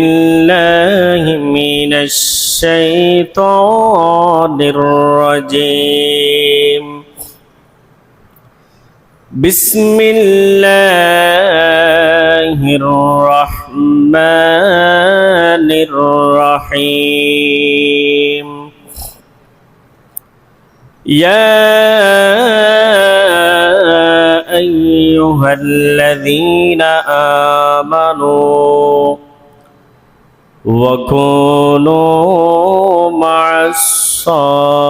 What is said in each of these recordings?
بالله من الشيطان الرجيم بسم الله الرحمن الرحيم يا أيها الذين آمنوا وكونوا مع الصادقين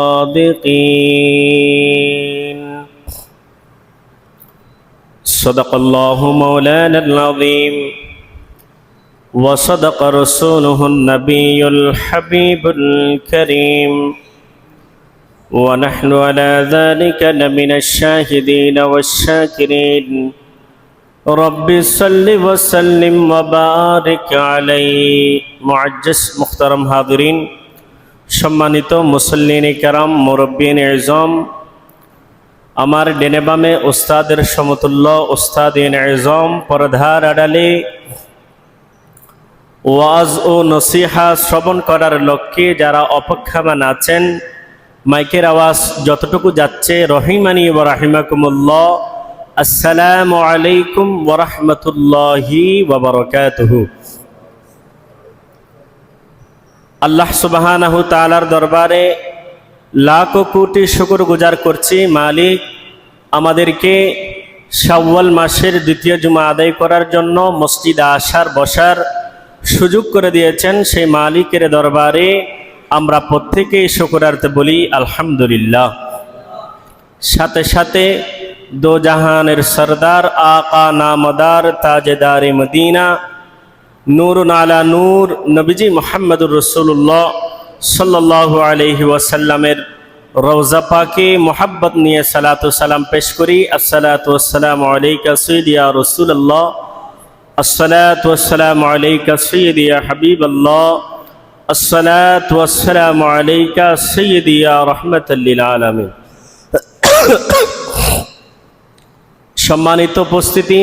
صدق الله مولانا العظيم وصدق رسوله النبي الحبيب الكريم ونحن على ذلك لمن الشاهدين والشاكرين رب صل وسلم وبارك عليه معجز محترم حاضرين সম্মানিত মুসল্লিন کرام মুরব্বিন ইজম আমার ডেনে বামে উস্তাদের সমতুল্য উস্তাদিন ইজম পরধার আড়ালে ওয়াজ ও নসিহা শ্রবণ করার লক্ষ্যে যারা অপেক্ষমান আছেন মাইকের আওয়াজ যতটুকু যাচ্ছে রহিমানি ওয়া রাহিমাকুমুল্লাহ আসসালামু আলাইকুম ওয়া রাহমাতুল্লাহি ওয়া বারাকাতুহু। আল্লাহ সুবহানাহু তাআলার দরবারে লাখ কোটি শুকর গুজার করছি, মালিক আমাদেরকে শাওয়াল মাসের দ্বিতীয় জুমা আদায় করার জন্য মসজিদে আসার বসার সুযোগ করে দিয়েছেন। সেই মালিকের দরবারে আমরা প্রত্যেকেই শুকরার্থে বলি আলহামদুলিল্লাহ। সাথে সাথে দো জাহানের সরদার আকা নামদার তাজেদারে মদিনা নূরুন আলা নূর নবীজি মুহাম্মদুর রাসূলুল্লাহ সাল্লাল্লাহু আলাইহি ওয়াসাল্লামের রওজা পাকে মোহাব্বত নিয়ে সালাতু সালাম পেশ করি। আসসালাতু ওয়াসসালামু আলাইকা সাইয়্যিদি ইয়া রাসূলুল্লাহ, আসসালাতু ওয়াসসালামু আলাইকা সাইয়্যিদি ইয়া হাবিবাল্লাহ, আসসালাতু ওয়াসসালামু আলাইকা সাইয়্যিদি ইয়া রাহমাতাল লিল আলামিন। সম্মানিত উপস্থিতি,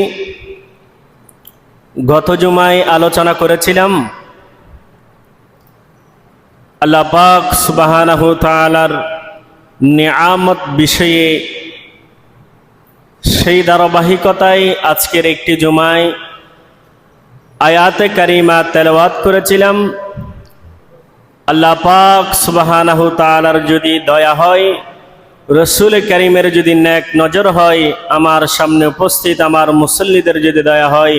গত জুমায় আলোচনা করেছিলাম আল্লাহ পাক সুবহানাহু তাআলার নিয়ামত বিষয়ে। সেই ধারাবাহিকতায় আজকের একটি জুমায় আয়াতে কারিমা তেলাওয়াত করেছিলাম। আল্লাহ পাক সুবহানাহু তাআলার যদি দয়া হয়, রসুল করিমের যদি নেক নজর হয়, আমার সামনে উপস্থিত আমার মুসল্লিদের যদি দয়া হয়,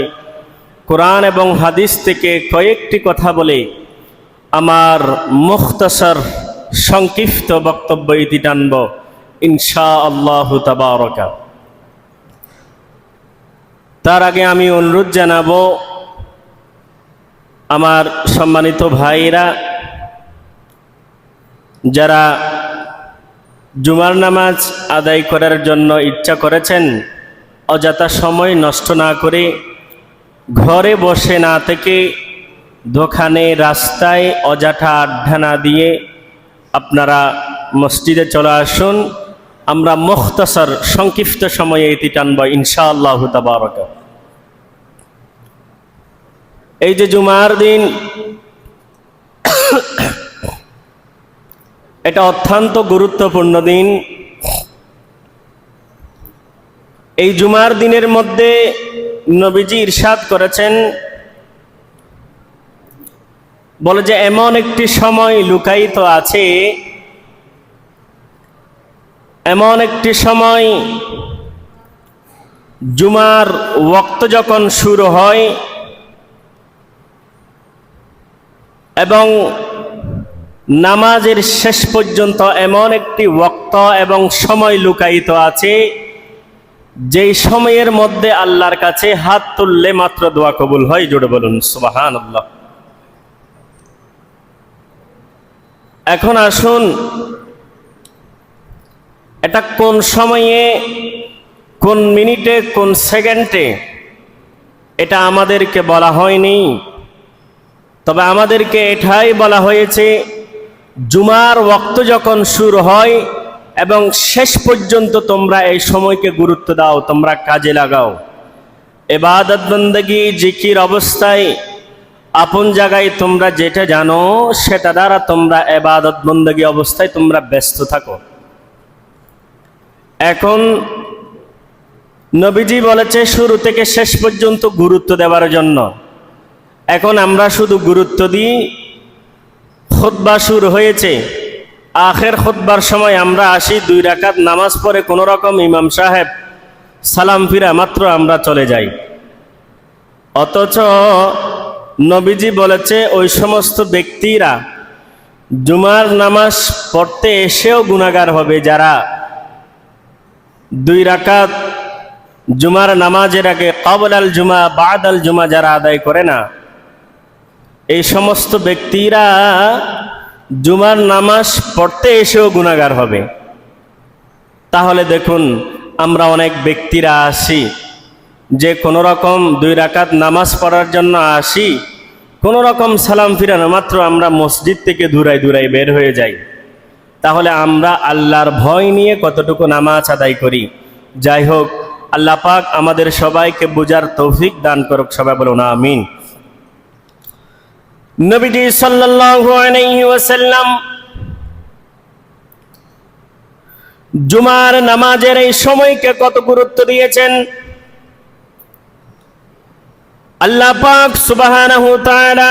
কোরআন এবং হাদিস থেকে কয়েকটি কথা বলে আমার মুখতাসার সংক্ষিপ্ত বক্তব্য ইতি টানব ইনশাআল্লাহু তাবারাকা। তার আগে আমি অনুরোধ জানাবো আমার সম্মানিত ভাইরা, যারা জুমার নামাজ আদায় করার জন্য ইচ্ছা করেছেন, অযথা সময় নষ্ট না করে ঘরে বসে না থেকে দোকানে রাস্তায় অযথা আড্ডা না দিয়ে আপনারা মসজিদে চলে আসুন। আমরা মুখতাসার সংক্ষিপ্ত সময়ে ইতি টানব ইনশাআল্লাহু তাবারাকা। এই যে জুমার দিন, এটা অত্যন্ত গুরুত্বপূর্ণ দিন। এই জুমার দিনের মধ্যে নবীজি ইরশাদ করেছেন, বলে যে এমন একটি সময় লুকায়িত আছে, এমন একটি সময় জুমার ওয়াক্ত যখন শুরু হয় এবং নামাজের শেষ পর্যন্ত এমন একটি ওয়াক্ত এবং সময় লুকায়িত আছে, যেই সময়ের মধ্যে আল্লাহর কাছে হাত তুললে মাত্র দোয়া কবুল হয়। জোরে বলুন সুবহানাল্লাহ। এখন আসুন, এটা কোন সময়ে, কোন মিনিটে, কোন সেকেন্ডে, এটা আমাদেরকে বলা হয়নি। তবে আমাদেরকে এটাই বলা হয়েছে, জুমার ওয়াক্ত যখন শুরু হয় এবং শেষ পর্যন্ত তোমরা এই সময়কে গুরুত্ব দাও, তোমরা কাজে লাগাও। ইবাদত বন্দেগী জিকির অবস্থায় আপন জায়গায় তোমরা যেটা জানো সেটা দ্বারা তোমরা ইবাদত বندگی অবস্থায় তোমরা ব্যস্ত থাকো। এখন নবীজি বলেছে শুরু থেকে শেষ পর্যন্ত গুরুত্ব দেওয়ার জন্য। এখন আমরা শুধু গুরুত্ব দিই, খুতবা শুরু হয়েছে, আখের খুতবার সময় আমরা আসি, 2 রাকাত নামাজ পড়ে কোনো রকম ইমাম সাহেব সালাম ফিরা মাত্র আমরা চলে যাই। অথচ নবীজি বলেছে ওই সমস্ত ব্যক্তিরা জুমার নামাজ পড়তে এসেও গুনাহগার হবে যারা 2 রাকাত জুমার নামাজের আগে ক্বাবলাল জুমা বাদাল জুমা যারা আদায় করে না, এই সমস্ত ব্যক্তিরা জুমার নামাজ পড়তে এসেও গুনাহগার হবে। তাহলে দেখুন, আমরা অনেক ব্যক্তিরা আসি যে কোনো রকম 2 রাকাত নামাজ পড়ার জন্য আসি, কোনো রকম সালাম ফিরানো মাত্র আমরা মসজিদ থেকে দূরাই বের হয়ে যাই। তাহলে আমরা আল্লাহর ভয় নিয়ে কতটুকু নামাজ আদায় করি? যাই হোক, আল্লাহ পাক আমাদের সবাইকে বুঝার তৌফিক দান করুক। সবাই বলুন আমিন। নবীজি সাল্লাল্লাহু আলাইহি ওয়াসাল্লাম জুমার নামাজের এই সময়কে কত গুরুত্ব দিয়েছেন। আল্লাহ পাক সুবহানাহু ওয়া তাআলা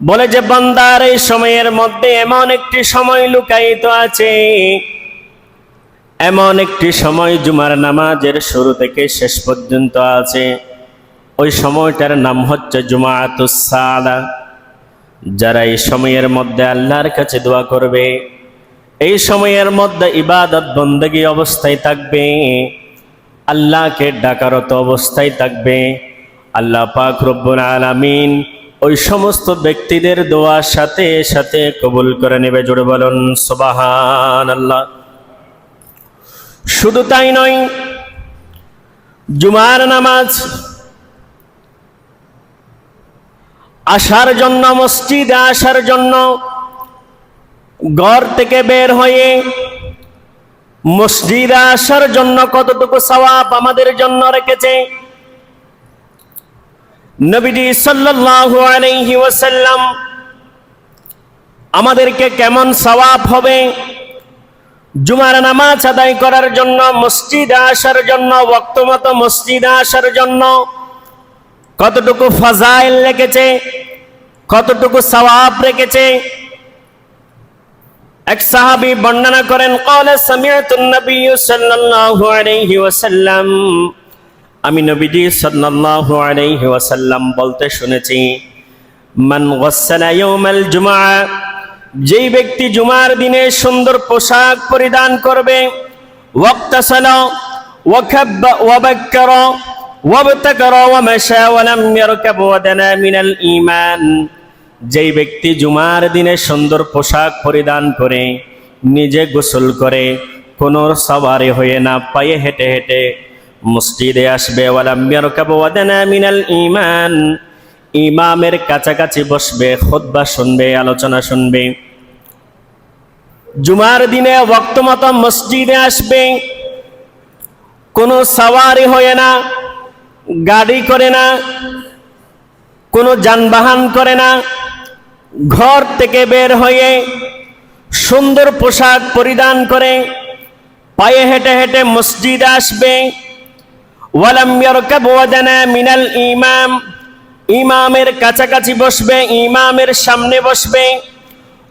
বলে যে বান্দার এই সময়ের মধ্যে এমন একটি সময় লুকায়িত আছে, এমন একটি সময় জুমার নামাজের শুরু থেকে শেষ পর্যন্ত আছে। ওই সময়টার নাম হচ্ছে জুমাতুস সাআদা। যারা এই সময়ের মধ্যে আল্লাহর কাছে দোয়া করবে, এই সময়ের মধ্যে ইবাদত বندگی অবস্থায় থাকবে, আল্লাহকে ডাকারত অবস্থায় থাকবে, আল্লাহ পাক রব্বুল আলামিন ওই সমস্ত ব্যক্তিদের দোয়ার সাথে সাথে কবুল করে নেবে। জোরে বলুন সুবহানাল্লাহ। শুধু তাই নয়, জুমার নামাজ আসার জন্য, মসজিদে আসার জন্য ঘর থেকে বের হয়ে মসজিদে আসার জন্য কতটুকু সওয়াব আমাদের জন্য রেখেছে। নবীজি সাল্লাল্লাহু আলাইহি ওয়াসাল্লাম আমাদেরকে কেমন সওয়াব হবে জুমার নামাজ আদায় করার জন্য, মসজিদে আসার জন্য, ওয়াক্ত মতো মসজিদে আসার জন্য কতটুকু ফাজাইল রেখেছে, কতটুকু সওয়াব রেখেছে। এক সাহাবী বর্ণনা করেন, ক্বালা সামি'তুন নবিয়্য সাল্লাল্লাহু আলাইহি ওয়াসাল্লাম, আমি নবীজি সাল্লাল্লাহু আলাইহি ওয়াসাল্লাম বলতে শুনেছি, মান গাসসালা ইয়াউমাল জুমআ, যেই ব্যক্তি জুমার দিনে সুন্দর পোশাক পরিধান করবে, ওয়াক্তাসালা ওয়াকাব্বা ওয়াবাক্কারা ওয়াবতাকারা ওয়ামাশা ওয়ালাম ইয়ারকাব ওয়াদানা মিনাল ঈমান, যেই ব্যক্তি জুমার দিনে সুন্দর পোশাক পরিধান করে, নিজে গোসল করে, কোনো সওয়ারি হয়ে না, পায়ে হেঁটে হেঁটে মসজিদে আসবে, ওয়ালাম ইয়ারকাব ওয়াদানা মিনাল ঈমান, ইমামের কাছাকাছি বসবে, খুতবা শুনবে, আলোচনা শুনবে, জুমার দিনে ওয়াক্ত মতো মসজিদে আসবে, কোনো সওয়ারি হয়ে না, গাড়ি করে না, কোনো যানবাহন করে না, ঘর থেকে বের হয়ে সুন্দর পোশাক পরিধান করে পায়ে হেঁটে হেঁটে মসজিদে আসবে, ওয়ালাম ইয়ারকাব ওয়াদানা মিনাল ইমাম, ইমামের কাছাকাছি বসবে, ইমামের সামনে বসবে,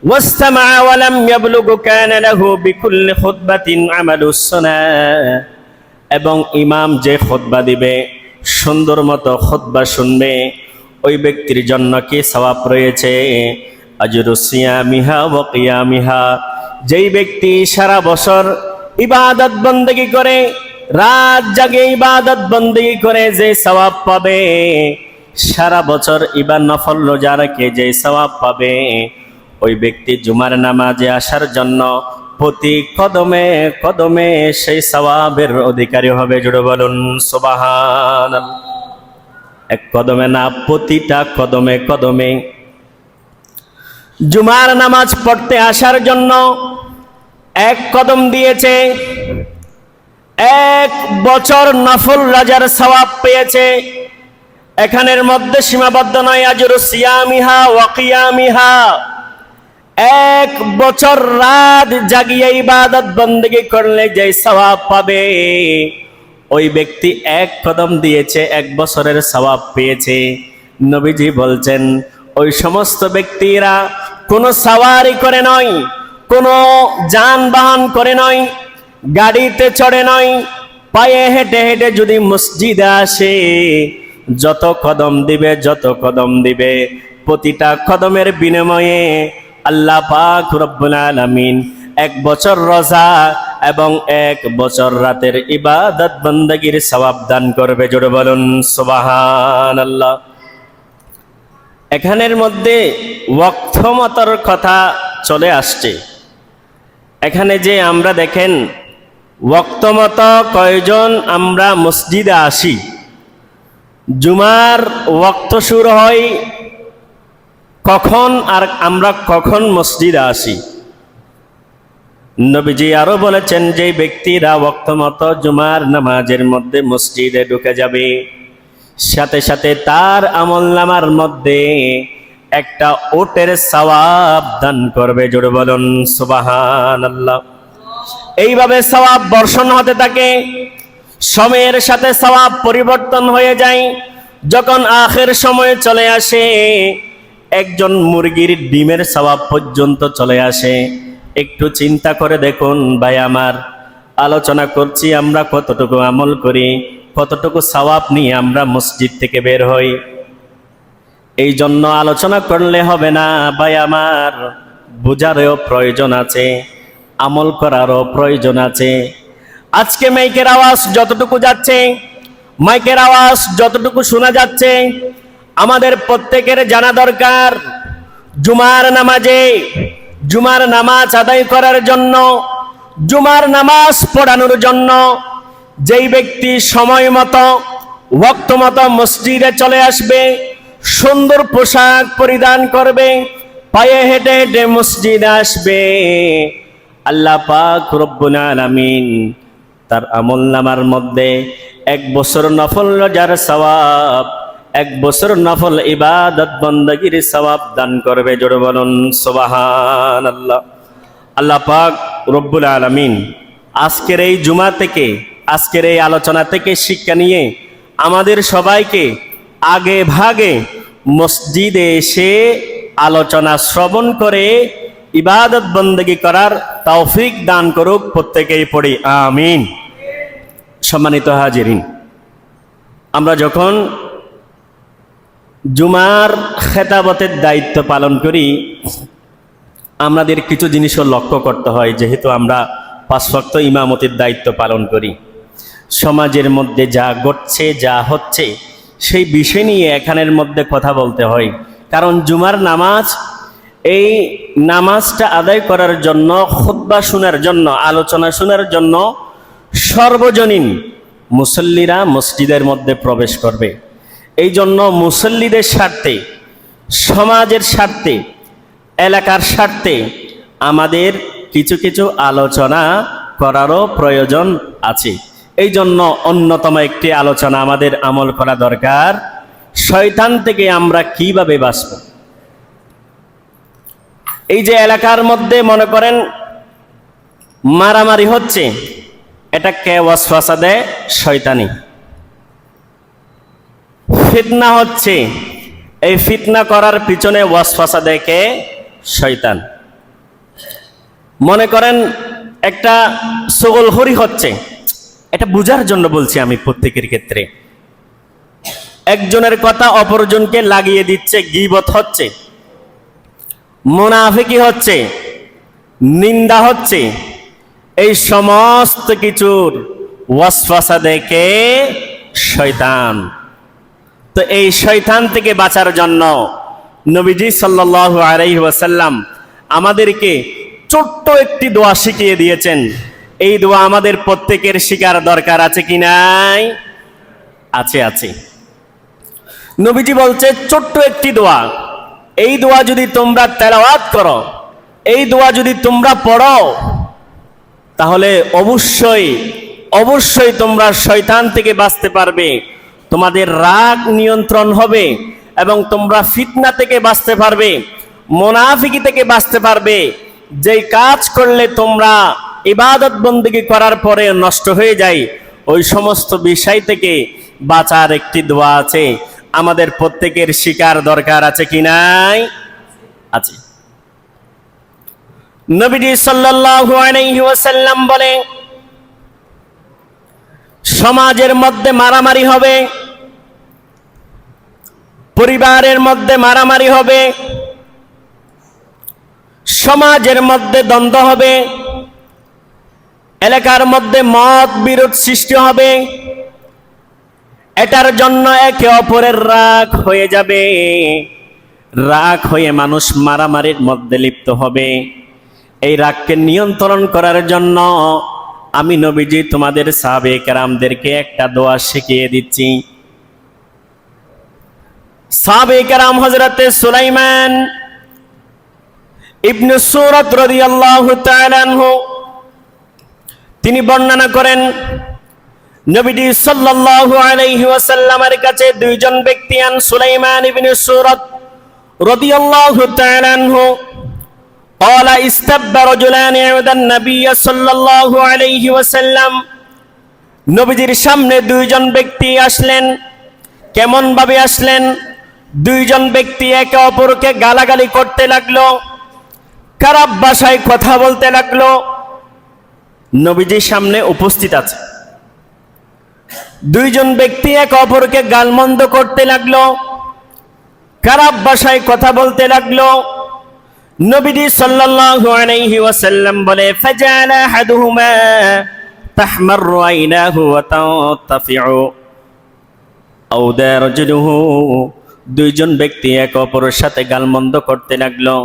ওয়াসতামা ওয়ালাম ইয়াবলুগু কানা লাহু বিকুল্লি খুতবাতিন আমালুস সালাহ, এবং ইমাম যে খুতবা দিবে সুন্দর মতো খুতবা শুনবে, ওই ব্যক্তির জন্য কি সওয়াব রয়েছে? আজরু সিয়ামিহা ওয়া কিয়ামিহা, যেই ব্যক্তি সারা বছর ইবাদত বندگی করে, রাত জাগে ইবাদত বندگی করে যে সওয়াব পাবে, সারা বছর নফল রোজা রেখে যে সওয়াব পাবে, ওই ব্যক্তি জুমার নামাজে আসার জন্য প্রতি কদমে কদমে সেই সওয়াবের অধিকারী হবে। জোরে বলুন সুবহানাল্লাহ। এক কদমে না, প্রতিটা কদমে কদমে। জুমার নামাজ পড়তে আসার জন্য এক কদম দিয়েছে, 1 বছর নফল রোজার সওয়াব পেয়েছে। এখানের মধ্যে সীমাবদ্ধ নয়, আজরু সিয়ামিহা ওয়া কিয়ামিহা, 1 বছর রাত জাগিয়ে ইবাদত বন্দেগী করলে যে সওয়াব পাবে, ওই ব্যক্তি 1 কদম দিয়েছে 1 বছরের সওয়াব পেয়েছে। নবীজি বলছেন ওই সমস্ত ব্যক্তিরা কোনো সাওয়ারি করে নয়, কোনো যানবাহন করে নয়, গাড়িতে চড়ে নয়, পায়ে হেঁটে হেঁটে যদি মসজিদে আসে, যত কদম দিবে প্রতিটা কদমের বিনিময়ে আল্লাহ পাক রব্বুল আলামিন 1 বছর রোজা এবং 1 বছর রাতের ইবাদত বন্দেগীর সওয়াব দান করবে। জোরে বলুন সুবহানাল্লাহ। এখানের মধ্যে ওয়াক্তমতর কথা চলে আসছে। এখানে যে আমরা দেখেন ওয়াক্তমত কয়জন আমরা মসজিদে আসি, জুমার ওয়াক্ত শুরু হয় কখন আর আমরা কখন মসজিদে আসি? নবীজি আরো বলেছেন যে ব্যক্তিরা ওয়াক্তমত জুমার নামাজের মধ্যে মসজিদে ঢুকে যাবে, সাথে সাথে তার আমলনামার মধ্যে একটা ওটের সওয়াব দান করবে। জোরে বলুন সুবহানাল্লাহ। এইভাবে সওয়াব বর্ষণ হতে থাকে, সময়ের সাথে সওয়াব পরিবর্তন হয়ে যায়। যখন আখের সময় চলে আসে, একজন মুরগির ডিমের সওয়াব পর্যন্ত চলে আসে। একটু চিন্তা করে দেখুন ভাই আমার, আলোচনা করছি আমরা কতটুকু আমল করি, কতটুকু সওয়াব নিয়ে আমরা মসজিদ থেকে বের হই। এই জন্য আলোচনা করলে হবে না ভাই আমার, বোঝারও প্রয়োজন আছে, আমল করারও প্রয়োজন আছে। আজকে মাইকের আওয়াজ যতটুকু যাচ্ছে, মাইকের আওয়াজ যতটুকু শোনা যাচ্ছে, আমাদের প্রত্যেকের জানা দরকার জুমার নামাজে, জুমার নামাজ আদায় করার জন্য, জুমার নামাজ পড়ানোর জন্য যেই ব্যক্তি সময় মতো ওয়াক্ত মতো মসজিদে চলে আসবে, সুন্দর পোশাক পরিধান করবে, পায়ে হেঁটে হেঁটে মসজিদে আসবে, আল্লাহ পাক রব্বুল আলামিন তার আমলনামার মধ্যে 1 বছর নফল রোজার সওয়াব, 1 বছর নফল ইবাদত বন্দেগীর সওয়াব দান করবে। জোরে বলুন সুবহানাল্লাহ। আল্লাহ পাক রব্বুল আলামিন আজকের এই জুমা থেকে, আজকের এই আলোচনা থেকে শিক্ষা নিয়ে আমাদের সবাইকে আগে ভাগে মসজিদে এসে আলোচনা শ্রবণ করে ইবাদত বন্দেগী করার তৌফিক দান করুক। প্রত্যেকেই পড়ি আমিন। সম্মানিত হাজিরিন, আমরা যখন জুমার খেতাবতের দায়িত্ব পালন করি, আমাদের কিছু জিনিসও লক্ষ্য করতে হয়। যেহেতু আমরা 5 ওয়াক্ত ইমামতির দায়িত্ব পালন করি, সমাজের মধ্যে যা ঘটছে, যা হচ্ছে, সেই বিষয় নিয়ে এখানের মধ্যে কথা বলতে হয়। কারণ জুমার নামাজ, এই নামাজটা আদায় করার জন্য, খুতবা শোনার জন্য, আলোচনা শোনার জন্য সর্বজনীন মুসল্লিরা মসজিদের মধ্যে প্রবেশ করবে। এই জন্য মুসল্লিদের স্বার্থে, সমাজের স্বার্থে, এলাকার স্বার্থে আমাদের কিছু কিছু আলোচনা করারও প্রয়োজন আছে। এই জন্য অন্যতম একটি আলোচনা আমাদের আমল করা দরকার, শয়তান থেকে আমরা কিভাবে বাঁচব। এই যে এলাকার মধ্যে মনে করেন মারামারি হচ্ছে, এটা কে ওয়াসওয়াসা দেয়? শয়তানি। ফিতনা হচ্ছে, এই ফিতনা করার পিছনে ওয়াসওয়াসা দেয় কে? শয়তান। মনে করেন একটা চগলখড়ি হচ্ছে, এটা বুঝার জন্য বলছি আমি প্রত্যেকের ক্ষেত্রে। একজনের কথা অপরজনকে লাগিয়ে দিচ্ছে, গীবত হচ্ছে, মুনাফিকি হচ্ছে, নিন্দা হচ্ছে, এই সমস্ত কিছুর ওয়াসওয়াসা দেখে শয়তান। তো এই শয়তান থেকে বাঁচার জন্য নবীজি সাল্লাল্লাহু আলাইহি ওয়াসাল্লাম আমাদেরকে ছোট্ট একটি দোয়া শিখিয়ে দিয়েছেন। এই দোয়া আমাদের প্রত্যেকের শিকার দরকার আছে কি নাই? আছে, আছে। নবীজি বলছে ছোট্ট একটি দোয়া, এই দোয়া যদি তোমরা তেলাওয়াত করো, এই দোয়া যদি তোমরা পড়ো, তাহলে অবশ্যই অবশ্যই তোমরা শয়তান থেকে বাঁচতে পারবে, তোমাদের রাগ নিয়ন্ত্রণ হবে এবং তোমরা ফিতনা থেকে বাঁচতে পারবে, মুনাফিকি থেকে বাঁচতে পারবে। যেই কাজ করলে তোমরা ইবাদত বন্দেগী করার পরে নষ্ট হয়ে যায়, ওই সমস্ত বিষয় থেকে বাঁচার একটি দোয়া আছে। আমাদের প্রত্যেকের শিকার দরকার আছে কি নাই? আছে। নবীজি সাল্লাল্লাহু আলাইহি ওয়াসাল্লাম বলেন, সমাজের মধ্যে মারামারি হবে, পরিবারের মধ্যে মারামারি হবে, সমাজের মধ্যে দ্বন্দ্ব হবে, এলাকার মধ্যে মত বিরোধ সৃষ্টি হবে। এটার জন্য একে অপরের রাগ হয়ে যাবে, রাগ হয়ে মানুষ মারামারির মধ্যে লিপ্ত হবে। এই রাগকে নিয়ন্ত্রণ করার জন্য আমি নবীজি তোমাদের সাহাবে কেরামদেরকে একটা দোয়া শিখিয়ে দিচ্ছি। সাহাবে কেরাম হযরতে সুলাইমান ইবনে সূরাত রাদিয়াল্লাহু তাআলা আনহু তিনি বর্ণনা করেন, নবীজি সাল্লাল্লাহু আলাইহি ওয়াসাল্লামের কাছে দুইজন ব্যক্তি আন সুলাইমান ইবনে সূরাত রাদিয়াল্লাহু তাআলা আনহু قال استب رجلان عند النبي صلى الله عليه وسلم নবীজির সামনে দুইজন ব্যক্তি আসলেন। কেমন ভাবে আসলেন? দুইজন ব্যক্তি একে অপরকে গালাগালি করতে লাগলো, খারাপ ভাষায় কথা বলতে লাগলো। নবীজির সামনে উপস্থিত আছে, দুইজন ব্যক্তি একে অপরকে গালমন্দ করতে লাগলো, খারাপ ভাষায় কথা বলতে লাগলো। নবীজি সাল্লাল্লাহু আলাইহি ওয়াসাল্লাম বলে, ফাজালা আহাদুহুমা তাহমারু আইনাহু ওয়া তানতাফিউ আওদা রাজুলুহু। দুইজন ব্যক্তি একে অপরের সাথে গালমন্দ করতে লাগলো।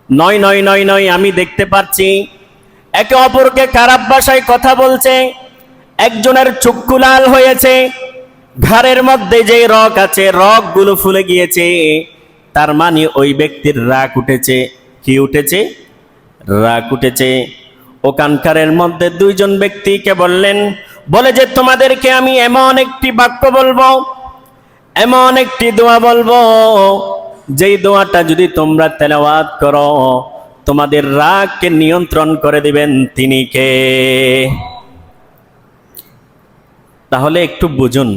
নয় নয় নয় নয়, আমি দেখতে পাচ্ছি একে অপরকে খারাপ ভাষায় কথা বলছে। একজনের চক্ষু লাল হয়েছে, ঘাড়ের মধ্যে যে রগ আছে রগগুলো ফুলে গিয়েছে, তার মানে ওই ব্যক্তির রাগ উঠেছে। কি উঠেছে? রাগ উঠেছে। ওখানকারের মধ্যে দুইজন ব্যক্তিকে বললেন, বলে যে তোমাদেরকে আমি এমন একটি বাক্য বলবো, এমন একটি দোয়া বলবো, যেই দোয়াটা যদি তোমরা তেলাওয়াত করো তোমাদের রাগকে নিয়ন্ত্রণ করে দিবেন। তিনি কে? তাহলে একটু বুঝুন,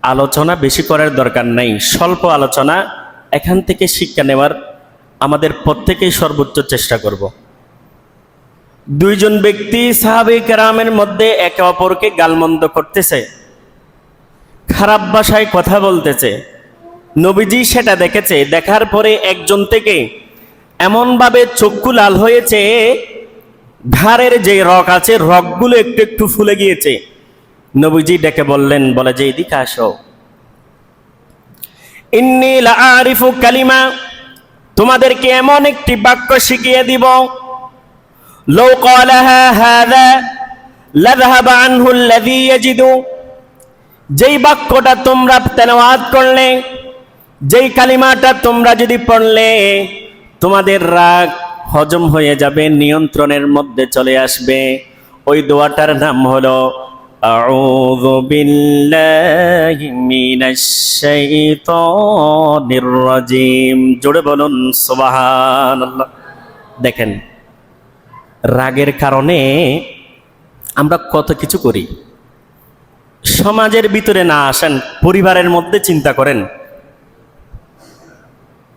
আলোচনা বেশি করার দরকার নাই, স্বল্প আলোচনা, এখান থেকে শিক্ষা নেওয়ার আমাদের প্রত্যেকেই সর্বোচ্চ চেষ্টা করব। দুইজন ব্যক্তি সাহাবে কেরামের মধ্যে একে অপরকে গালমন্দ করতেছে, খারাপ ভাষায় কথা বলতেছে। নবীজি সেটা দেখেছে। দেখার পরে একজন থেকে এমনভাবে চক্ষু লাল হয়েছে, ঘাড়ের যে রগ আছে রগগুলো একটু একটু ফুলে গিয়েছে। নবীজি ডেকে বললেন, বলে যে এদিকে আসো, ইন্নী লা আরিফু কালিমা, তোমাদেরকে এমন একটি বাক্য শিখিয়ে দিব, লাউ ক্বালাহা হাযা লাযহাবা আনহু আল্লাযী ইয়াজিদু। যেই বাক্যটা তোমরা তেলাওয়াত করলে, যেই কালিমাটা তোমরা যদি পড়লে, তোমাদের রাগ হজম হয়ে যাবে, নিয়ন্ত্রণের মধ্যে চলে আসবে। ওই দোয়াটার নাম হলো আউযু বিল্লাহি মিনাশ শাইতানির রাজিম। জোরে বলুন সুবহানাল্লাহ। দেখেন, রাগের কারণে আমরা কত কিছু করি। সমাজের ভিতরে না আসেন, পরিবারের মধ্যে চিন্তা করেন,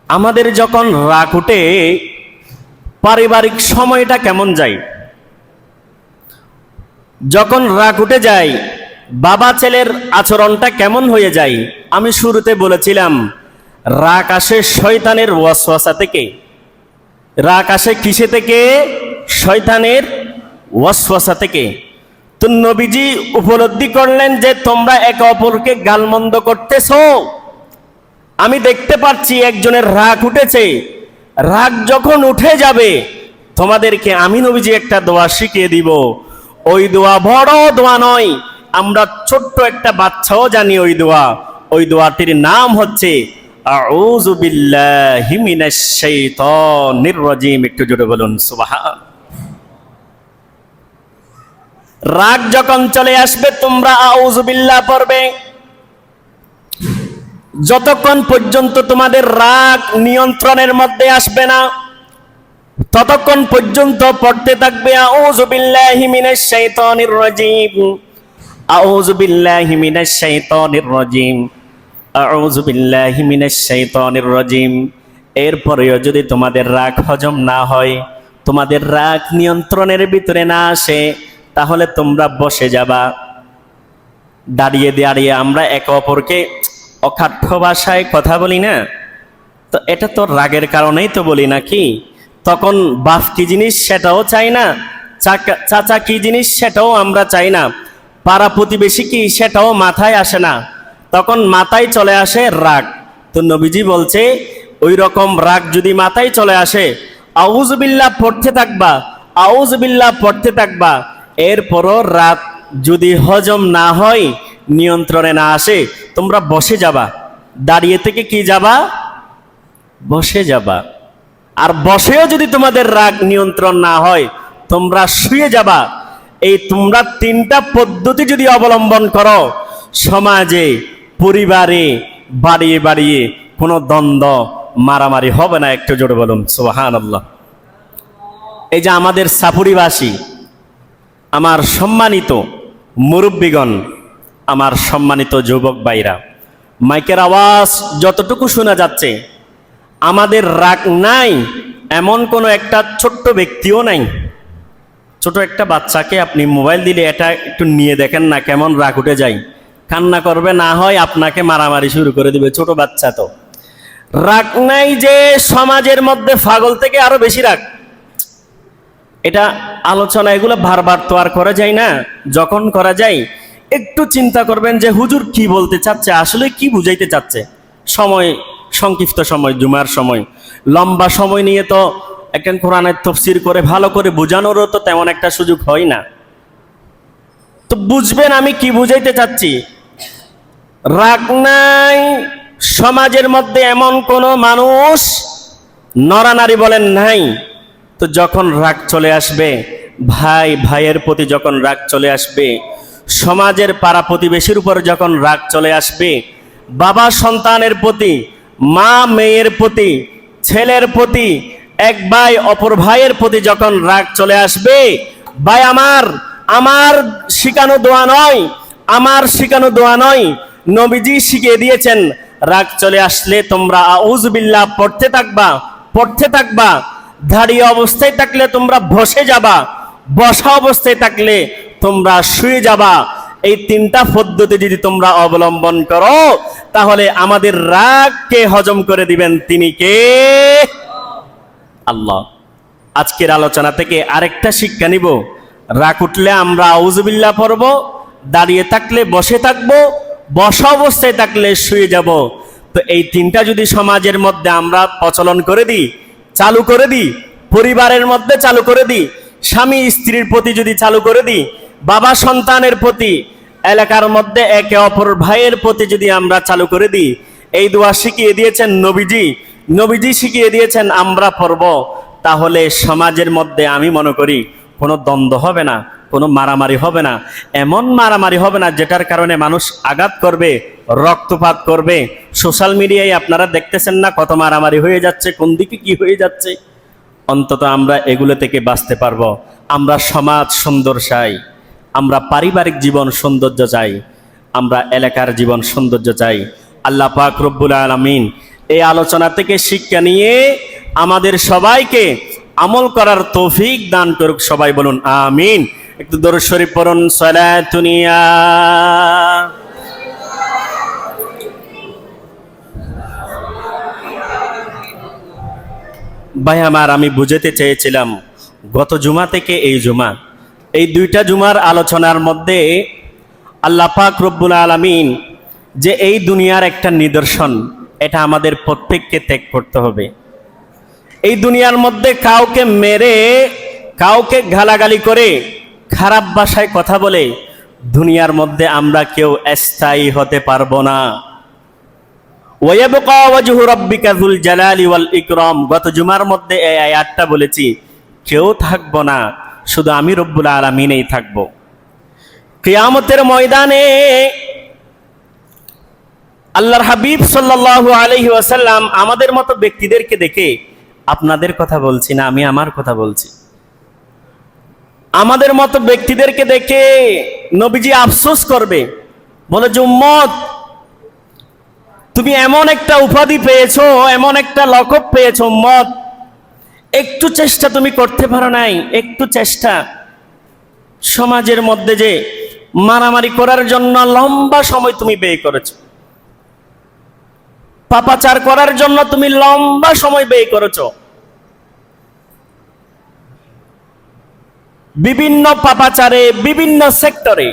আমাদের যখন রাগ উঠে পারিবারিক সময়টা কেমন যায়। যখন রাগ উঠে যায় বাবা ছেলের আচরণটা কেমন হয়ে যায়। আমি শুরুতে বলেছিলাম, রাগ আসে শয়তানের ওয়াসওয়াসা থেকে। রাগ আসে কিসে থেকে? শয়তানের ওয়াসওয়াসা থেকে। তো নবীজি উপলব্ধি করলেন যে তোমরা একে অপরকে গালমন্দ করতেছো, আমি দেখতে পাচ্ছি একজনের রাগ উঠেছে। রাগ যখন উঠে যাবে তোমাদেরকে আমি নবীজি একটা দোয়া শিখিয়ে দিব। ওই দোয়া বড় দোয়া নয়, আমরা ছোট্ট একটা বাচ্চাও জানি ওই দোয়া। ওই দোয়াটির নাম হচ্ছে আউযু বিল্লাহি মিনাশ শাইতানির রাজিম। একটু জোরে বলুন সুবহান। রাগ যখন চলে আসবে তোমরা আউযু বিল্লাহ পড়বে। যতক্ষণ পর্যন্ত তোমাদের রাগ নিয়ন্ত্রণের মধ্যে আসবে না, ততক্ষণ পর্যন্ত পড়তে থাকবে আউযু বিল্লাহি মিনাশ শাইতানির রাজীম, আউযু বিল্লাহি মিনাশ শাইতানির রাজীম, আউযু বিল্লাহি মিনাশ শাইতানির রাজীম। এরপরেও যদি তোমাদের রাগ হজম না হয়, তোমাদের রাগ নিয়ন্ত্রণের ভিতরে না আসে, তাহলে তোমরা বসে যাবা। দাঁড়িয়ে দাঁড়িয়ে আমরা একে অপরকে অখাঠ্য ভাষায় কথা বলি না, তো এটা তো রাগের কারণেই তো বলি নাকি? তখন বাপ কি জিনিস সেটাও চাই না, চাচা কি জিনিস সেটাও আমরা চাই না, পাড়া প্রতিবেশী কি সেটাও মাথায় আসে না, তখন মাথায় চলে আসে রাগ। তো নবীজি বলছে ওই রকম রাগ যদি মাথায় চলে আসে, আউযুবিল্লাহ পড়তে থাকবা, আউযুবিল্লাহ পড়তে থাকবা। এরপরও রাগ যদি হজম না হয়, নিয়ন্ত্রণে না আসে, তোমরা বসে যাবা। দাঁড়িয়ে থেকে কি যাবা? বসে যাবা। আর বসেও যদি তোমাদের রাগ নিয়ন্ত্রণ না হয়, তোমরা শুয়ে যাবা। এই তোমরা তিনটা পদ্ধতি যদি অবলম্বন করো, সমাজে পরিবারে বাড়িয়ে বাড়িয়ে কোনো দ্বন্দ্ব মারামারি হবে না। একটু জোরে বলুন সুবহানাল্লাহ। এই যে আমাদের সাপুরিবাসী, আমার সম্মানিত মুরব্বীগণ, আমার সম্মানিত যুবক ভাইরা, মাইকের আওয়াজ যতটুকু শোনা যাচ্ছে, আমাদের রাগ নাই এমন কোনো একটা ছোট্ট ব্যক্তিও নাই। ছোট একটা বাচ্চাকে আপনি মোবাইল দিলে এটা একটু নিয়ে দেখেন না, কেমন রাগ উঠে যায়, কান্না করবে, না হয় আপনাকে মারামারি শুরু করে দিবে। ছোট বাচ্চা তো রাগ নাই, যে সমাজের মধ্যে পাগল থেকে আরো বেশি রাগ। এটা আলোচনা এগুলো বারবার তো আর করা যায় না। যখন করা যায় একটু চিন্তা করবেন যে হুজুর কি বলতে চাচ্ছে, আসলে কি বুঝাইতে চাচ্ছে। সময় সংক্ষিপ্ত সময়, জুমার সময়, লম্বা সময় নিয়ে তো একটা কোরআনের তাফসীর করে ভালো করে বোঝানোরও তো তেমন একটা সুযোগ হয় না। তো বুঝবেন আমি কি বুঝাইতে চাচ্ছি। রাগ নাই সমাজের মধ্যে এমন কোনো মানুষ, নরনারী বলেন নাই। তো যখন রাগ চলে আসবে, ভাই ভাইয়ের প্রতি যখন রাগ চলে আসবে, সমাজের পাড়া প্রতিবেশীর উপর যখন রাগ চলে আসবে, বাবা সন্তানের প্রতি, মা মেয়ের প্রতি, ছেলের প্রতি, এক ভাই অপর ভাইয়ের প্রতি যখন রাগ চলে আসবে, ভাই আমার শিখানো দোয়া নয়, আমার শিখানো দোয়া নয়, নবীজি শিখিয়ে দিয়েছেন। রাগ চলে আসলে তোমরা আউযুবিল্লাহ পড়তে থাকবা, পড়তে থাকবা। দাঁড়িয়ে অবস্থায় থাকলে তোমরা বসে যাবা, বসা অবস্থায় থাকলে তোমরা শুয়ে যাবা। এই তিনটা পদ্ধতি যদি তোমরা অবলম্বন করো, তাহলে আমাদের রাগকে হজম করে দিবেন তিনি কে? আল্লাহ। আজকের আলোচনা থেকে আরেকটা শিক্ষা নিব, রাগ উঠলে আমরা আউযুবিল্লাহ পড়ব, দাঁড়িয়ে থাকলে বসে থাকবো, বসা অবস্থায় থাকলে শুয়ে যাব। তো এই তিনটা যদি সমাজের মধ্যে আমরা প্রচলন করে দিই, চালু করে দিই, পরিবারের মধ্যে চালু করে দিই, স্বামী স্ত্রীর প্রতি যদি চালু করে দিই, বাবা সন্তানের প্রতি, এলাকার মধ্যে একে অপর ভাইয়ের প্রতি যদি আমরা চালু করে দিই, এই দোয়া শিখিয়ে দিয়েছেন নবীজি, নবীজি শিখিয়ে দিয়েছেন, আমরা পড়ব, তাহলে সমাজের মধ্যে আমি মনে করি কোনো দ্বন্দ্ব হবে না, কোনো মারামারি হবে না। এমন মারামারি হবে না যেটার কারণে মানুষ আঘাত করবে, রক্তপাত করবে। সোশ্যাল মিডিয়ায় আপনারা দেখতেছেন না কত মারামারি হয়ে যাচ্ছে, কোন দিকে কি হয়ে যাচ্ছে। অন্তত আমরা এগুলো থেকে বাঁচতে পারবো। আমরা সমাজ সুন্দর চাই, আমরা পারিবারিক জীবন সৌন্দর্য চাই, আমরা এলাকার জীবন সৌন্দর্য চাই। আল্লাহ পাক রব্বুল আলামিন এই আলোচনা থেকে শিক্ষা নিয়ে আমাদের সবাইকে আমল করার তৌফিক দান করুক। সবাই বলুন আমিন। একটু দরুদ শরীফ পড়ুন। সালাতুনিয়া ভাই আমার, আমি বুঝাতে চেয়েছিলাম গত জুমা থেকে এই জুমা, এই দুইটা জুমার আলোচনার মধ্যে আল্লাহ পাক রব্বুল আলামিন যে এই দুনিয়ার একটা নিদর্শন, এটা আমাদের প্রত্যেককে ত্যাগ করতে হবে। এই দুনিয়ার মধ্যে কাউকে মেরে, কাউকে গালাগালি করে, খারাপ ভাষায় কথা বলে দুনিয়ার মধ্যে আমরা কেউ স্থায়ী হতে পারবো না। ওয়ায়াবকা ওয়াজহু রাব্বিকা যুল জালালি ওয়াল ইকরাম, গত জুমার মধ্যে এই আয়াতটা বলেছি, কেউ থাকবো না, শুধু আমি রব্বুল আলামিনই থাকবো। কিয়ামতের ময়দানে আল্লাহর হাবিব সাল্লাল্লাহু আলাইহি ওয়াসাল্লাম আমাদের মতো ব্যক্তিদেরকে দেখে, আপনাদের কথা বলছি না, আমি আমার কথা বলছি, আমাদের মতো ব্যক্তিদেরকে দেখে নবীজি আফসোস করবে, বলে যে উম্মত, তুমি এমন একটা উপাধি পেয়েছো, এমন একটা লকব পেয়েছো উম্মত, একটু চেষ্টা তুমি করতে পারো নাই, একটু চেষ্টা। সমাজের মধ্যে যে মারামারি করার জন্য লম্বা সময় তুমি ব্যয় করেছো, পাপাচার করার জন্য তুমি লম্বা সময় ব্যয় করেছো, বিভিন্ন পাপাচারে বিভিন্ন সেক্টরে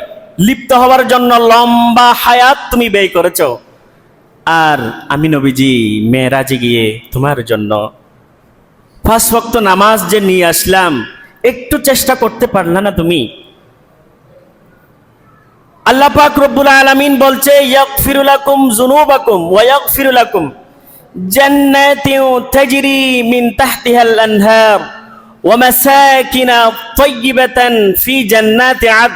লিপ্ত হওয়ার জন্য লম্বা হায়াত তুমি ব্যয় করেছো, আর আমি নবীজি মেরাজে গিয়ে তোমার জন্য 5 ওয়াক্ত নামাজ যে নিয়ে আসলাম, একটু চেষ্টা করতে পারলা না তুমি? আল্লাহ পাক রব্বুল আলামিন বলছে, ইয়াগফিরু লাকুম যুনুবাকুম ওয়া ইয়াগফিরু লাকুম জান্নাতিন তাজরি মিন তাহতিহাল আনহার ওয়া মাসাকিন তাইয়্যিবাতান ফি জান্নাতি আদ।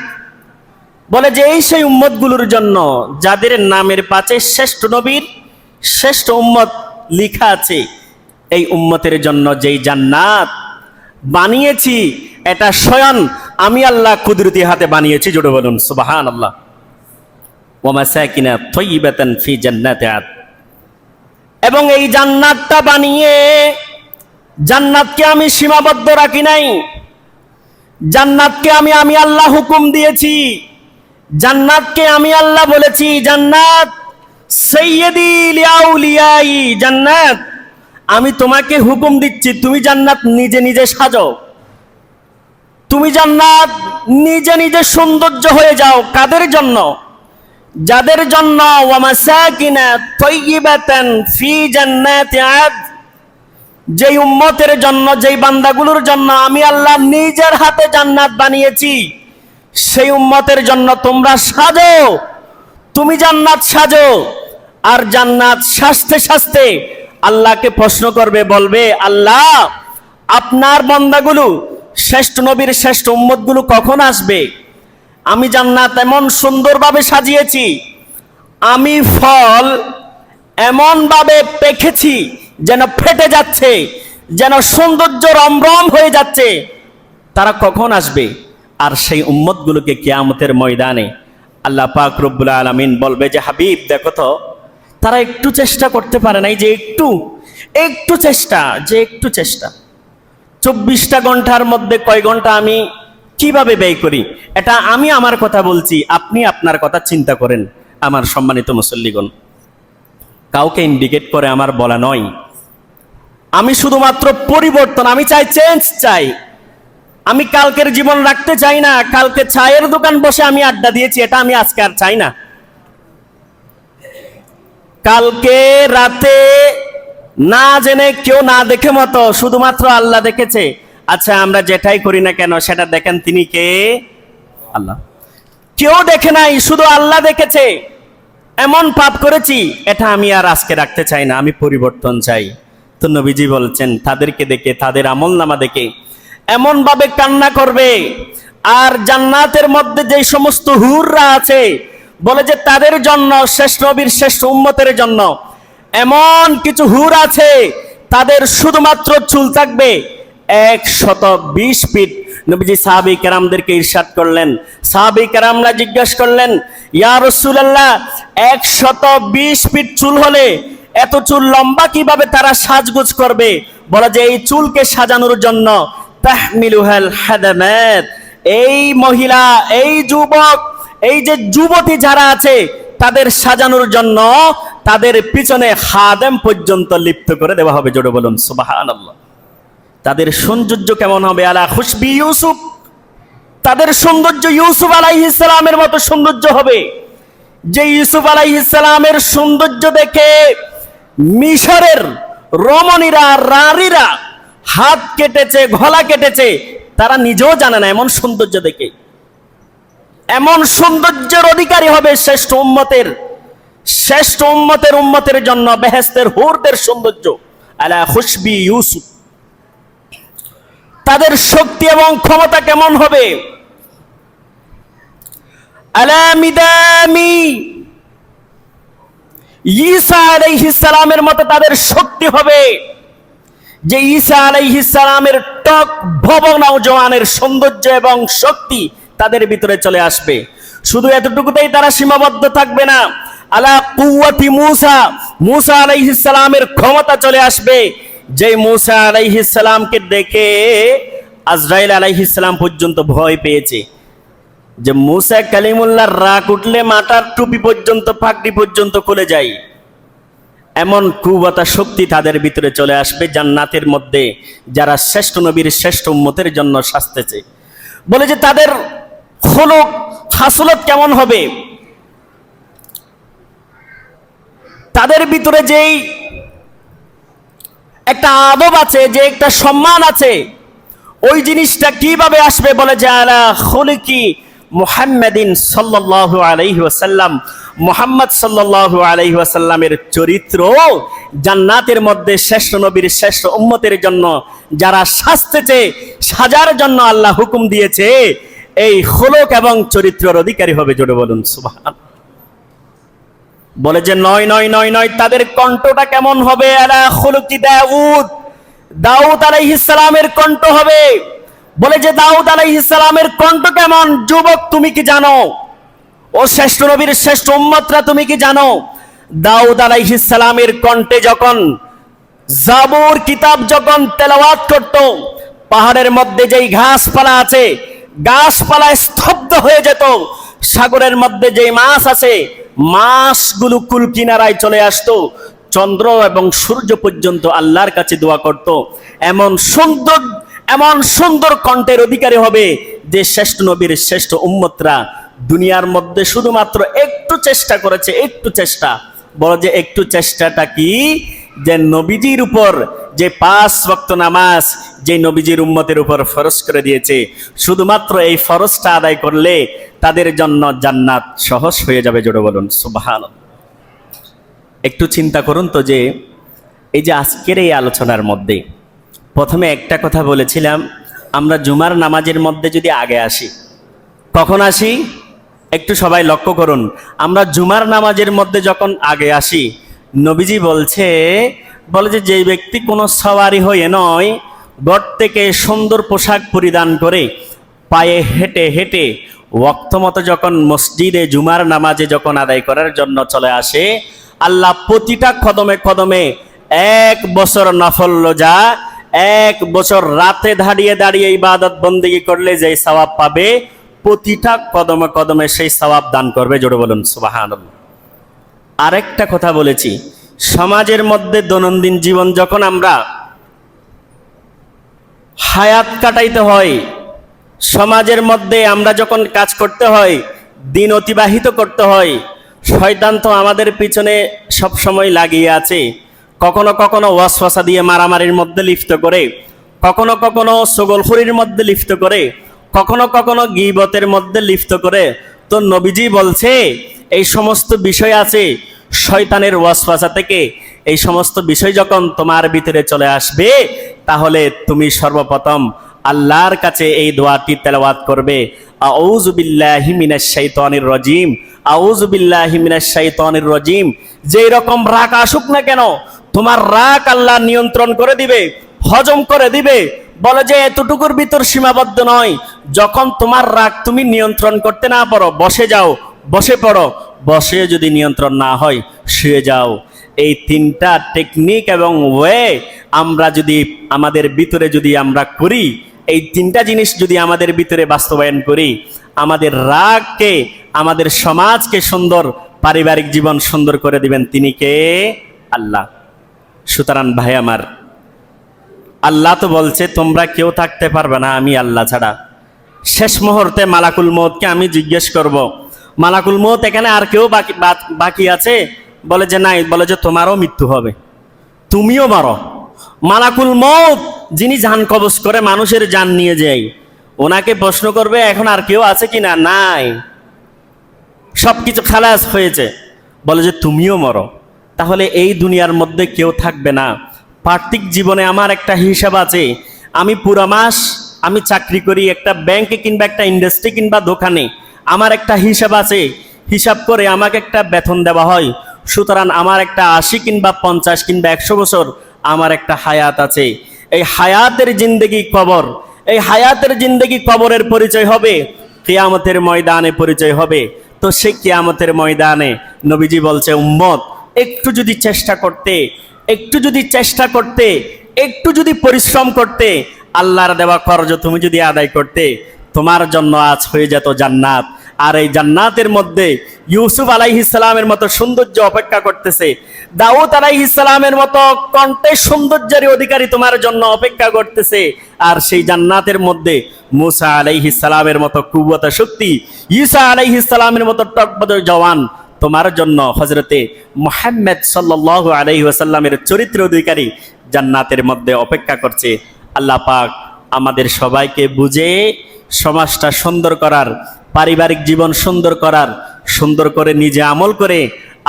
বলে যে এই সেই উম্মতগুলোর জন্য যাদের নামের পাশে শ্রেষ্ঠ নবীর শ্রেষ্ঠ উম্মত লেখা আছে, এই উম্মতের জন্য যেই জান্নাত বানিয়েছি, এটা স্বয়ং আমি আল্লাহ কুদরতি হাতে বানিয়েছি। জোরে বলুন সুবহানাল্লাহ। ওয়া মাসাকিন তাইয়্যিবাতান ফি জান্নাতি আদ। এবং এই জান্নাতটা বানিয়ে, জান্নাতকে আমি সীমাবদ্ধ রাখি নাই, জান্নাতকে আমি আল্লাহ হুকুম দিয়েছি, জান্নাতকে আমি আল্লাহ বলেছি জান্নাত সাইয়্যিদিল আউলিয়াই, জান্নাত আমি তোমাকে হুকুম দিচ্ছি, তুমি জান্নাত নিজে নিজে সাজাও, তুমি জান্নাত নিজে নিজে সৌন্দর্য হয়ে যাও। কাদের জন্য? যাদের জন্য ওয়া মাসাকিন তাইয়্যিবাতান ফি জান্নাতি আদ, যেই উম্মতের জন্য, যেই বান্দাগুলোর জন্য আমি আল্লাহ নিজের হাতে জান্নাত বানিয়েছি, সেই উম্মতের জন্য তোমরা সাজো, তুমি জান্নাত সাজো। আর জান্নাত সাজতে সাজতে আল্লাহকে প্রশ্ন করবে, বলবে আল্লাহ আপনার বান্দাগুলো, শ্রেষ্ঠ নবীর শ্রেষ্ঠ উম্মতগুলো কখন আসবে? আমি জান্নাত এমন সুন্দরভাবে সাজিয়েছি, আমি ফল এমন ভাবে পেকেছি যেন ফেটে যাচ্ছে, যেন সৌন্দর্য রমরম হয়ে যাচ্ছে, তারা কখন আসবে? আর সেই উম্মতগুলোকে কিয়ামতের ময়দানে আল্লাহ পাক রব্বুল আলামিন বলবে যে হাবিব দেখো তো, তারা একটু চেষ্টা করতে পারে নাই, যে একটু চেষ্টা, যে একটু চেষ্টা। 24টা ঘন্টার মধ্যে কয় ঘন্টা আমি কিভাবে ব্যয় করি, এটা আমি আমার কথা বলছি, আপনি আপনার কথা চিন্তা করেন। আমার সম্মানিত মুসল্লিগণ, কাউকে ইন্ডিকেট করে আমার বলা নয়, আমি শুধুমাত্র পরিবর্তন, আমি চাই চেঞ্জ চাই। আমি কালকের জীবন রাখতে চাই না, কালকে চায়ের দোকান বসে আমি আড্ডা দিয়েছি, এটা আমি আজকে আর চাই না। কালকে রাতে না জেনে কেউ না দেখে মতো, শুধুমাত্র আল্লাহ দেখেছে, আচ্ছা আমরা যেটাই করি না কেন সেটা দেখেন তিনি কে? আল্লাহ। কেউ দেখে নাই, শুধু আল্লাহ দেখেছে। এমন পাপ করেছি, এটা আমি আর আজকে রাখতে চাই না, আমি পরিবর্তন চাই। তো নবীজি বলছেন তাদেরকে দেখে, তাদের আমলনামা দেখে এমন ভাবে কান্না করবে। আর জান্নাতের মধ্যে যে সমস্ত হুররা আছে, বলে যে তাদের জন্য, শ্রেষ্ঠ নবীর শ্রেষ্ঠ উম্মতের জন্য এমন কিছু হুর আছে, তাদের শুধুমাত্র চুল থাকবে 120 ফিট। নবীজি সাহাবী কেরামদেরকে ইরশাদ করলেন, সাহাবী কেরামরা জিজ্ঞাসা করলেন, ইয়া রাসূলুল্লাহ 120 ফিট চুল হলে এত চুল লম্বা কিভাবে তারা সাজগোজ করবে? বলা যে এই চুলকে সাজানোর জন্য তাহমিলুহাল হাদামাত, এই মহিলা, এই যুবক, এই যে যুবতী যারা আছে, তাদের সাজানোর জন্য তাদের পিছনে খাদেম পর্যন্ত লিপ্ত করে দেওয়া হবে। জোরে বলুন সুবহানাল্লাহ। তাদের সৌন্দর্য কেমন হবে? আলা খুশবি ইউসুফ, তাদের সৌন্দর্য ইউসুফ আলাইহিস সালামের মতো সৌন্দর্য হবে। যে ইউসুফ আলাইহিস সালামের সৌন্দর্য দেখে মিশরের রমণীরা, রানীরা হাত কেটেছে, গলা কেটেছে, তারা নিজেও জানে না, এমন সৌন্দর্য দেখে। এমন সৌন্দর্যের অধিকারী হবে শ্রেষ্ঠ উম্মতের জন্য বেহেশতের হুরদের সৌন্দর্য। আলা খুশবি ইউসুফ। তাদের শক্তি এবং ক্ষমতা কেমন হবে? আলা মিদামি ঈসা আলাইহিস সালামের মতো তাদের শক্তি হবে যে ঈসা আলাইহিস সালামের টক ভব নওজওয়ানের সৌন্দর্য এবং শক্তি তাদের ভিতরে চলে আসবে। শুধু এতটুকুতেই তারা সীমাবদ্ধ থাকবে না, আলা কুওয়াতি মুসা, মুসা আলাইহিস সালামের ক্ষমতা চলে আসবে। যে মুসা আলাইহিস সালামকে দেখে আজরাইল আলাইহিস সালাম পর্যন্ত ভয় পেয়েছে, যে মুসা কালিমুল্লাহর রাগ উঠলে মাথার টুপি পর্যন্ত পাগড়ি পর্যন্ত খুলে যায়। এমন কুওয়াতা শক্তি তাদের ভিতরে চলে আসবে জান্নাতের মধ্যে, যারা শ্রেষ্ঠ নবীর শ্রেষ্ঠ উম্মতের জন্য সাজতেছে। বলে যে তাদের খুলুক খাসলত কেমন হবে, তাদের ভিতরে যেই একটা আদব আছে, যে একটা সম্মান আছে, ওই জিনিসটা কিভাবে আসবে? বলে যে আলা খুলিকি মুহাম্মাদিন সাল্লাল্লাহু আলাইহি ওয়াসাল্লাম, মুহাম্মদ সাল্লাল্লাহু আলাইহি ওয়াসাল্লামের চরিত্র জান্নাতের মধ্যে শ্রেষ্ঠ নবীর শ্রেষ্ঠ উম্মতের জন্য যারা সাজতেছে, সাজার জন্য আল্লাহ হুকুম দিয়েছে, এই খুলুক এবং চরিত্রের অধিকারী হবে। জোরে বলুন সুবহান। বলে যে নয় নয় নয় নয়, তাদের কণ্ঠটা কেমন হবে? আলা খুলুকি দাউদ, দাউদ আলাইহিস সালামের কণ্ঠ হবে। বলে যে দাউদ আলাইহিস সালামের কণ্ঠ কেমন? যুবক তুমি কি জানো? ও শ্রেষ্ঠ নবীর শ্রেষ্ঠ উম্মতরা তুমি কি জানো? দাউদ আলাইহিস সালামের কণ্ঠে যখন জাবুর কিতাব যখন তেলাওয়াত করত, পাহাড়ের মধ্যে যেই ঘাসপালা আছে, গাছপালা স্তব্ধ হয়ে যেত। সাগরের মধ্যে যেই মাছ আছে, মাছগুলো কুল কিনারায় চলে আসতো। চন্দ্র এবং সূর্য পর্যন্ত আল্লাহর কাছে দোয়া করত। এমন সুন্দর কণ্ঠের অধিকারী হবে যে শ্রেষ্ঠ নবীর শ্রেষ্ঠ উম্মতরা দুনিয়ার মধ্যে শুধুমাত্র একটু চেষ্টা করেছে, একটু চেষ্টা। বলো যে একটু চেষ্টাটা কি? যে নবীজির উপর যে 5 ওয়াক্ত নামাজ যে নবীজির উম্মতের উপর ফরজ করে দিয়েছে, শুধুমাত্র এই ফরজটা আদায় করলে তাদের জন্য জান্নাত সহজ হয়ে যাবে। জোরে বলুন সুবহানাল্লাহ। একটু চিন্তা করুন তো, যে এই যে আজকের এই আলোচনার মধ্যে প্রথমে একটা কথা বলেছিলাম, আমরা জুমার নামাজের মধ্যে যদি আগে আসি, কখন আসি? একটু সবাই লক্ষ্য করুন। আমরা জুমার নামাজের মধ্যে যখন আগে আসি, নবীজি বলে যে যেই ব্যক্তি কোনো সওয়ারি হয়ে নয়, ঘর থেকে সুন্দর পোশাক পরিধান করে পায়ে হেঁটে হেঁটে ওয়াক্ত মতো যখন মসজিদে জুমার নামাজে যখন আদায় করার জন্য চলে আসে, আল্লাহ প্রতিটা কদমে কদমে 1 বছর নফল রোজা, 1 বছর রাতে দাঁড়িয়ে দাঁড়িয়ে ইবাদত বন্দেগী করলে যেই সওয়াব পাবে, প্রতিটা কদমে কদমে সেই সওয়াব দান করবে। জোরে বলুন সুবহানাল্লাহ। আরেকটা কথা বলেছি, সমাজের মধ্যে দৈনন্দিন জীবন যখন আমরা হায়াত কাটাইতে হয়, সমাজের মধ্যে আমরা যখন কাজ করতে হয়, দিন অতিবাহিত করতে হয়, শয়তান তো আমাদের পিছনে সব সময় লাগিয়ে আছে। কখনো কখনো ওয়াসওয়াসা দিয়ে মারামারির মধ্যে লিপ্ত করে, কখনো কখনো সগলখুরির মধ্যে লিপ্ত করে, কখনো কখনো গীবতের মধ্যে লিপ্ত করে। তো নবীজি বলছে এই সমস্ত বিষয় আছে শয়তানের ওয়াসওয়াসা থেকে। এই সমস্ত বিষয় যখন তোমার ভিতরে চলে আসবে, তাহলে তুমি সর্বপ্রথম আল্লাহর কাছে এই দোয়াটি তেলাওয়াত করবে, আউযু বিল্লাহি মিনাশ শাইতানির রাজিম, আউযু বিল্লাহি মিনাশ শাইতানির রাজিম। যেই রকম রাগ আসুক না কেন, তোমার রাগ আল্লাহ নিয়ন্ত্রণ করে দিবে, হজম করে দিবে। বলে যে এতটুকুর ভিতর সীমাবদ্ধ নয়, যখন তোমার রাগ তুমি নিয়ন্ত্রণ করতে না পারো, বসে যাও, বসে পড়ো, বসে যদি নিয়ন্ত্রণ না হয় শুয়ে যাও। এই 3টা টেকনিক এবং ওয়ে আমরা যদি আমাদের ভিতরে যদি আমরা করি, এই 3টা জিনিস যদি আমাদের ভিতরে বাস্তবায়ন করি, আমাদের রাগকে, আমাদের সমাজকে সুন্দর, পারিবারিক জীবন সুন্দর করে দিবেন। তিনি কে? আল্লাহ। সুতরাং ভাই আমার, আল্লাহ তো বলছে তোমরা কেউ থাকতে পারবে না আমি আল্লাহ ছাড়া। শেষ মুহূর্তে মালাকুল মউতকে আমি জিজ্ঞেস করব, মালাকুল মউত এখানে আর কেউ বাকি আছে? বলে যে নাই। বলে যে তোমারও মৃত্যু হবে, তুমিও মারো। মালাকুল মউত যিনি জান কবজ করে মানুষের জান নিয়ে যায়, ওনাকে প্রশ্ন করবে এখন আর কেউ আছে কিনা? নাই, সবকিছু খালাস হয়েছে। বলে যে তুমিও মরো। তাহলে এই দুনিয়ার মধ্যে কেউ থাকবে না। পার্থিব জীবনে আমার একটা হিসাব আছে, আমি পুরো মাস আমি চাকরি করি একটা ব্যাংকে কিংবা একটা ইন্ডাস্ট্রি কিংবা দোকানে, আমার একটা হিসাব আছে। হিসাব করে আমাকে একটা বেতন দেওয়া হয়, সুতরাং আমার একটা 80 কিংবা 50 কিংবা 100 বছর আমার একটা হায়াত আছে। এই হায়াতের জিন্দেগি কবর, এই হায়াতের জিন্দেগি কবরের পরিচয় হবে, কিয়ামতের ময়দানে পরিচয় হবে। তো সেই কিয়ামতের ময়দানে নবীজি বলছে, উম্মত একটু যদি চেষ্টা করতে, একটু যদি চেষ্টা করতে, একটু যদি পরিশ্রম করতে, আল্লাহর দেওয়া কর্জ তুমি যদি আদায় করতে, তোমার জন্য আজ হয়ে যেত জান্নাত। আর এই জান্নাতের মধ্যে ইউসুফ আলাইহিস সালামের মতো সৌন্দর্য অপেক্ষা করতেছে, দাউদ আলাইহিস সালামের মতো কণ্ঠে সৌন্দর্যের অধিকারী তোমার জন্য অপেক্ষা করতেছে। আর সেই জান্নাতের মধ্যে মুসা আলাইহিস সালামের মতো কুওয়াত শক্তি, ঈসা আলাইহিস সালামের মতো টকবক জওয়ান তোমার জন্য হযরতে মুহাম্মদ সাল্লাল্লাহু আলাইহি ওয়াসাল্লামের চরিত্র অধিকারী জান্নাতের মধ্যে অপেক্ষা করছে। আল্লাহ পাক আমাদের সবাইকে বুঝে সমাজটা সুন্দর করার, পারিবারিক জীবন সুন্দর করার, সুন্দর করে নিজে আমল করে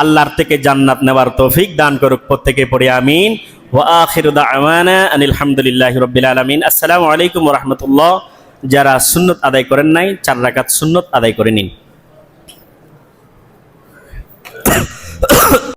আল্লাহর থেকে জান্নাত নেওয়ার তৌফিক দান করুক। প্রত্যেকে পড়ে আমিন। ওয়া আখিরু দাওয়ানা আনিল হামদুলিল্লাহি রাব্বিল আলামিন। আসসালামু আলাইকুম ওয়া রাহমাতুল্লাহ। যারা সুন্নত আদায় করেন নাই, 4 রাকাত সুন্নত আদায় করে নিন।